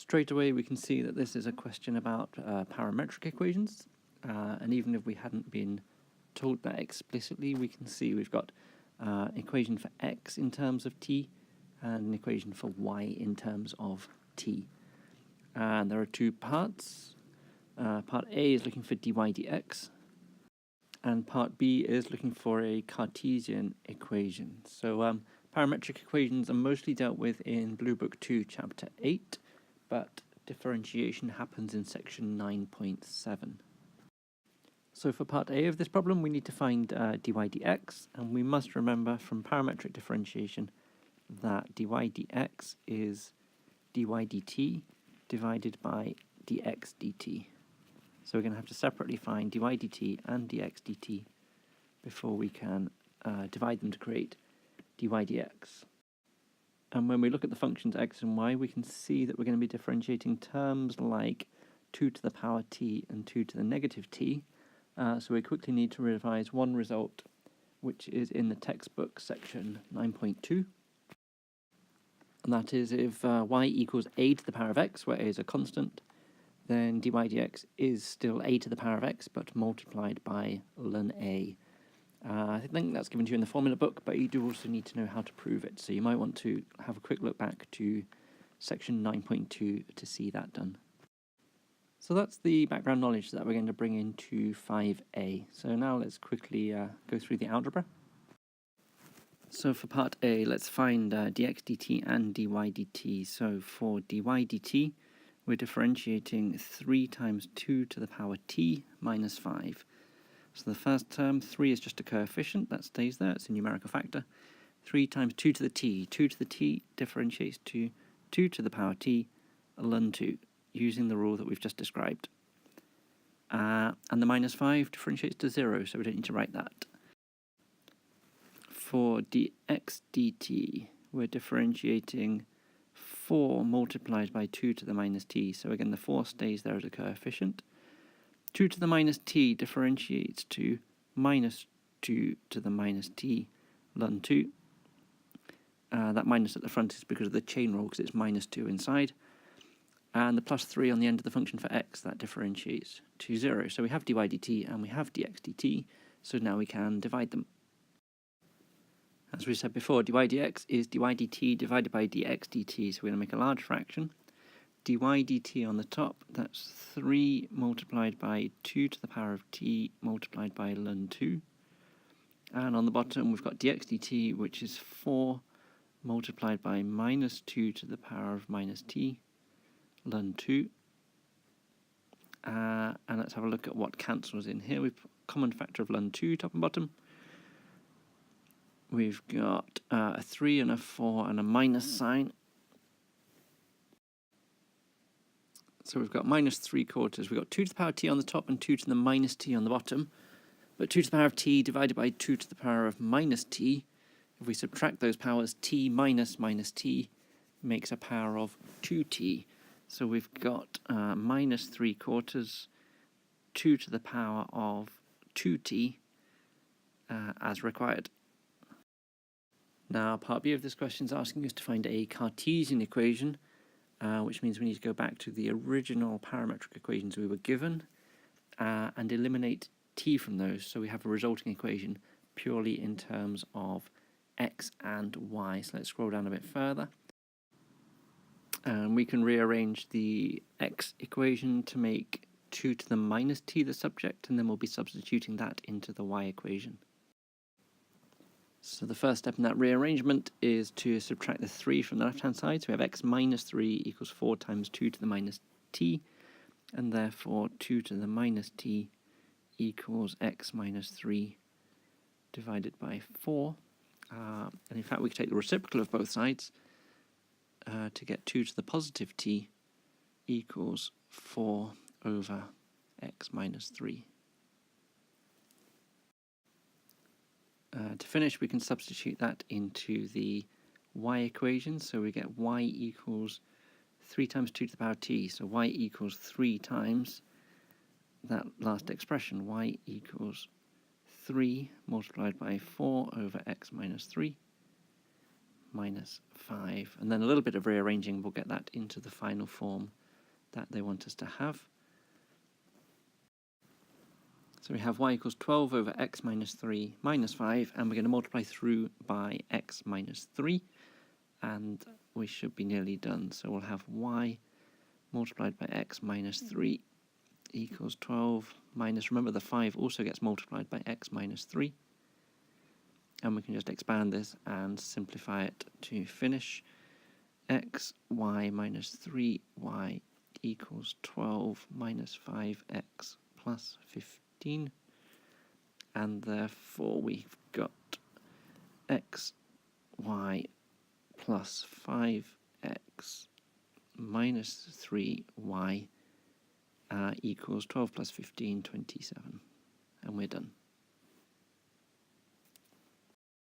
Straight away we can see that this is a question about parametric equations, and even if we hadn't been told that explicitly, we can see we've got an equation for x in terms of t and an equation for y in terms of t. And there are two parts. Part A is looking for dy dx, and part B is looking for a Cartesian equation. So parametric equations are mostly dealt with in Blue Book 2, Chapter 8, but differentiation happens in section 9.7. So for part A of this problem, we need to find dy dx, and we must remember from parametric differentiation that dy dx is dy dt divided by dx dt. So we're going to have to separately find dy dt and dx dt before we can divide them to create dy dx. And when we look at the functions x and y, we can see that we're going to be differentiating terms like 2 to the power t and 2 to the negative t. So we quickly need to revise one result, which is in the textbook section 9.2. And that is if y equals a to the power of x, where a is a constant, then dy dx is still a to the power of x, but multiplied by ln a. I think that's given to you in the formula book, but you do also need to know how to prove it. So you might want to have a quick look back to section 9.2 to see that done. So that's the background knowledge that we're going to bring into 5a. So now let's quickly go through the algebra. So for part A, let's find dx dt and dy dt. So for dy dt, we're differentiating 3 times 2 to the power t minus 5. So the first term, 3 is just a coefficient, that stays there, it's a numerical factor. 3 times 2 to the t. 2 to the t differentiates to 2 to the power t ln 2, using the rule that we've just described. And the minus 5 differentiates to 0, so we don't need to write that. For dx dt, we're differentiating 4 multiplied by 2 to the minus t. So again, the 4 stays there as a coefficient. 2 to the minus t differentiates to minus 2 to the minus t ln 2. That minus at the front is because of the chain rule, because it's minus 2 inside. And the plus 3 on the end of the function for x, that differentiates to 0. So we have dy dt and we have dx dt, so now we can divide them. As we said before, dy dx is dy dt divided by dx dt, so we're going to make a large fraction. Dy dt on the top, that's 3 multiplied by 2 to the power of t multiplied by ln 2. And on the bottom we've got dx dt, which is 4 multiplied by minus 2 to the power of minus t ln 2. And let's have a look at what cancels in here. We've got a common factor of ln 2, top and bottom. We've got a 3 and a 4 and a minus sign. So we've got minus 3/4. We've got 2 to the power of t on the top and 2 to the minus t on the bottom. But 2 to the power of t divided by 2 to the power of minus t, if we subtract those powers, t minus minus t makes a power of 2t. So we've got minus 3/4, 2 to the power of 2t as required. Now, part B of this question is asking us to find a Cartesian equation, which means we need to go back to the original parametric equations we were given and eliminate t from those, so we have a resulting equation purely in terms of x and y. So let's scroll down a bit further. And we can rearrange the x equation to make 2 to the minus t the subject, and then we'll be substituting that into the y equation. So the first step in that rearrangement is to subtract the 3 from the left-hand side. So we have x minus 3 equals 4 times 2 to the minus t, and therefore 2 to the minus t equals x minus 3 divided by 4. And in fact, we can take the reciprocal of both sides to get 2 to the positive t equals 4 over x minus 3. To finish, we can substitute that into the y equation. So we get y equals 3 times 2 to the power of t. So y equals 3 times that last expression. Y equals 3 multiplied by 4 over x minus 3 minus 5. And then a little bit of rearranging will get that into the final form that they want us to have. So we have y equals 12 over x minus 3 minus 5, and we're going to multiply through by x minus 3, and we should be nearly done. So we'll have y multiplied by x minus 3 equals 12 minus, remember the 5 also gets multiplied by x minus 3, and we can just expand this and simplify it to finish. X, y minus 3y equals 12 minus 5x plus 15, and therefore we've got x, y plus 5x minus 3y equals 12 plus 15, 27, and we're done.